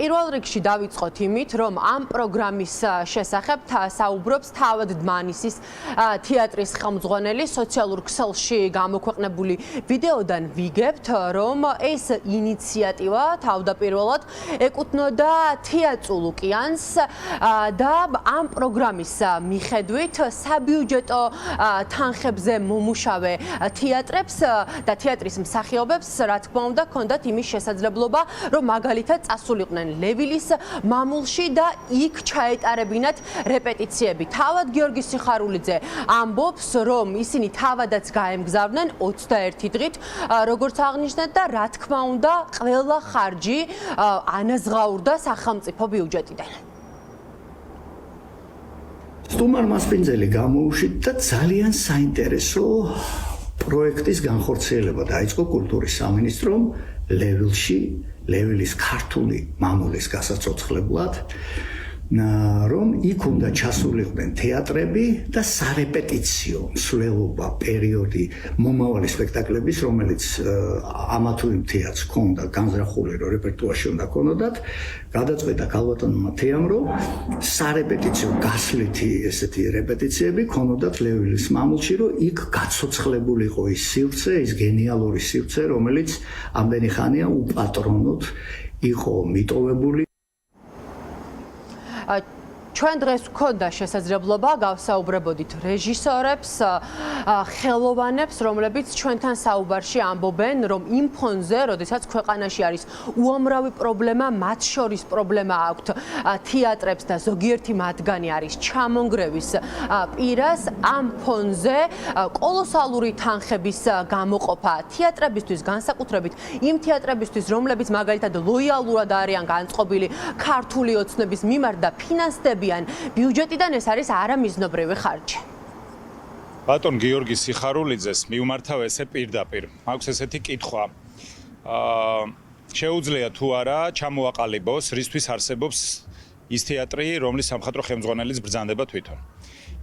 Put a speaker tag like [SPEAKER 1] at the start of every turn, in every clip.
[SPEAKER 1] პირველ რიგში დავიწყოთ იმით, რომ ამ პროგრამის შესახებ საუბრობს თავად დმანისის თეატრის ხელმძღვანელი სოციალურ ქსელში გამოქვეყნებული ვიდეოდან ვიგებთ, რომ ეს ინიციატივა თავდაპირველად ეკუთვნოდა თეატრულ ოკეანს და ამ პროგრამის მიხედვით საბიუჯეტო თანხებზე მომუშავე თეატრებს და თეატრის მსახიობებს, რა თქმა უნდა, ჰქონდათ იმის შესაძლებლობა, რომ მაგალითად წასულიყვნენ ლევილის მამულში და იქ ჩაეტარებინათ რეპეტიციები. თავად გიორგი სიხარულიძე ამბობს, რომ ისინი თავადაც გაემგზავრნენ 21 დღით, როგორც აღნიშნეთ და რა თქმა უნდა, ყველა ხარჯი ანაზღაურდა სახელმწიფო ბიუჯეტიდან.
[SPEAKER 2] სტუმარ მასპინძელი გამოუშვით და ძალიან საინტერესო პროექტის განხორციელება დაიწყო კულტურის სამინისტრომ ლევილის ქართული მამულის გასაცოცხლებლად, რომ იქ უნდა ჩასულიყვნენ თეატრები და სარეპეტიციო მსვლელობა პერიოდი მომავალი სპექტაკლების, რომელიც ამა თუ იმ თეატრს ჰქონდა განზრახული, რომ რეპერტუარში უნდა ჰქონოდათ, გადაწყვეტა ქალბატონმა თეამ, რომ სარეპეტიციო გასვლითი ესეთი რეპეტიციები ჰქონოდათ ლევილის მამულში, რომ იქ გაცოცხლებული იყო ის სივრცე, ის გენიალური სივრცე, რომელიც ამდენი ხანია უპატრონოდ იყო მიტოვებული.
[SPEAKER 1] ჩვენ დღეს გვქონდა შესაძლებლობა გავსაუბრებოდით რეჟისორებს, ხელოვანებს, რომლებიც ჩვენთან საუბარში ამბობენ, რომ იმ ფონზე, როდესაც ქვეყანაში არის უამრავი პრობლემა, მათ შორის პრობლემა აქვთ თეატრებს და ზოგიერთი მათგანი არის ჩამონგრევის პირას, ამ ფონზე კოლოსალური თანხების გამოყოფა თეატრებისთვის, განსაკუთრებით იმ თეატრებისთვის, რომლებიც მაგალითად ლოიალურად არიან განწყობილი ქართული ოცნების მიმართ და ფინანსდებიან ბიუჯეტიდან, ეს არის არამიზნობრივი ხარჯი.
[SPEAKER 3] ბატონ გიორგი სიხარულიძეს მიუმართავ ესე პირდაპირ. მაქვს ესეთი კითხვა. შეუძლია თუ არა ჩამოაყალიბოს, რისთვის არსებობს ის თეატრი, რომლის სამხატვრო ხელმძღვანელიც ბრძანდება თვითონ.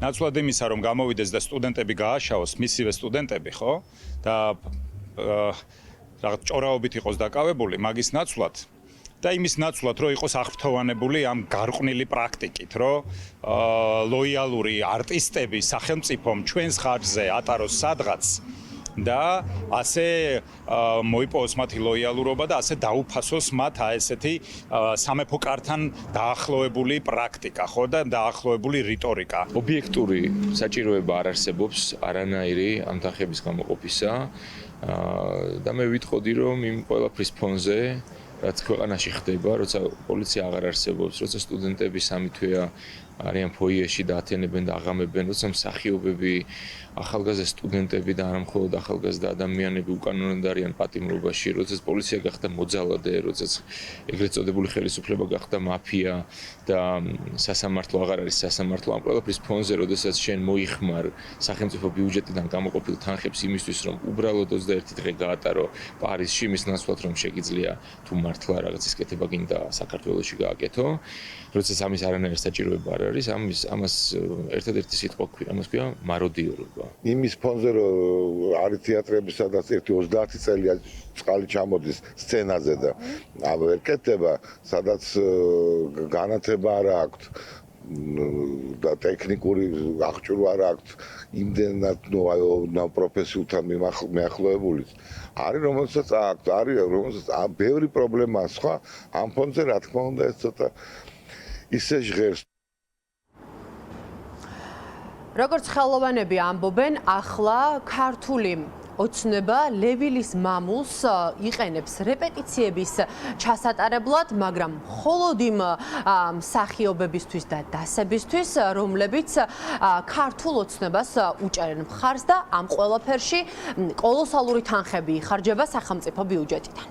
[SPEAKER 3] ნაცვლად იმისა, რომ გამოვიდეს და სტუდენტები გააშაოს, მისივე სტუდენტები, ხო? და რაღაც ჭორაობით იყოს დაკავებული, მაგის ნაცვლად და იმის ნაცვლად, რომ იყოს აღფრთოვანებული ამ გარყვნილი პრაქტიკით, რომ ლოიალური არტისტები სახელმწიფომ ჩვენს ხარჯზე ატაროს სადღაც და ასე მოიპოვოს მათი ლოიალურობა და ასე დაუფასოს მათ ესეთი სამეფო კართან დაახლოებული პრაქტიკა, ხო და დაახლოებული რიტორიკა.
[SPEAKER 4] ობიექტური საჭიროება არ არსებობს არანაირი ამ თანხების გამოყოფისა და მე ვიტყოდი, რომ იმ ყველაფრის ფონზე რაც ქვეყანაში ხდება, როცა პოლიცია აღარ არსებობს, როცა სტუდენტები სამი თვეა არიან ფოიეში და ათენებენ და აღამებენ, როცა მსახიობები, ახალგაზრდა სტუდენტები და არა მხოლოდ ახალგაზრდა ადამიანები უკანონოდ არიან პატიმრობაში, როდესაც პოლიცია გახდა მოძალადე, როდესაც ეგრეთ წოდებული ხელისუფლება გახდა მაფია და სასამართლო აღარ არის სასამართლო, ამ ყველაფრის ფონზე, როდესაც შენ მოიხმარ სახელმწიფო ბიუჯეტიდან გამოყოფილ თანხებს იმისთვის, რომ უბრალოდ 21 დღე გაატარო პარიზში, იმის ნაცვლად რომ შეგიძლია თუ მართლა რაღაცის კეთება გინდა საქართველოში გააკეთო, როდესაც ამის არანაირი საჭიროება არ არის, ამას ერთადერთი სიტყვა ქვია, ამას ქვია მაროდიორობა.
[SPEAKER 5] იმის ფონზე რომ არის თეატრები, სადაც 30 წელია წყალი ჩამოდის სცენაზე და ვერ კეთდება, სადაც განათება არ აქვს და ტექნიკური აღჭურვა არ აქვს, იმდენად პროფესიულთან მიახლოებული. არის რომელსაც აქვს, არის რომელსაც ბევრი პრობლემაა სხვა, ამ ფონზე რა თქმა უნდა ეს ცოტა ისე ჟღერს.
[SPEAKER 1] როგორც ხელოვანები ამბობენ, ახლა ქართული ოცნება ლევილის მამულს იყენებს რეპეტიციების ჩასატარებლად, მაგრამ მხოლოდ იმ მსახიობებისთვის და დასებისთვის, რომლებიც ქართულ ოცნებას უჭერენ მხარს და ამ ყველაფერში კოლოსალური თანხები იხარჯება სახელმწიფო ბიუჯეტიდან.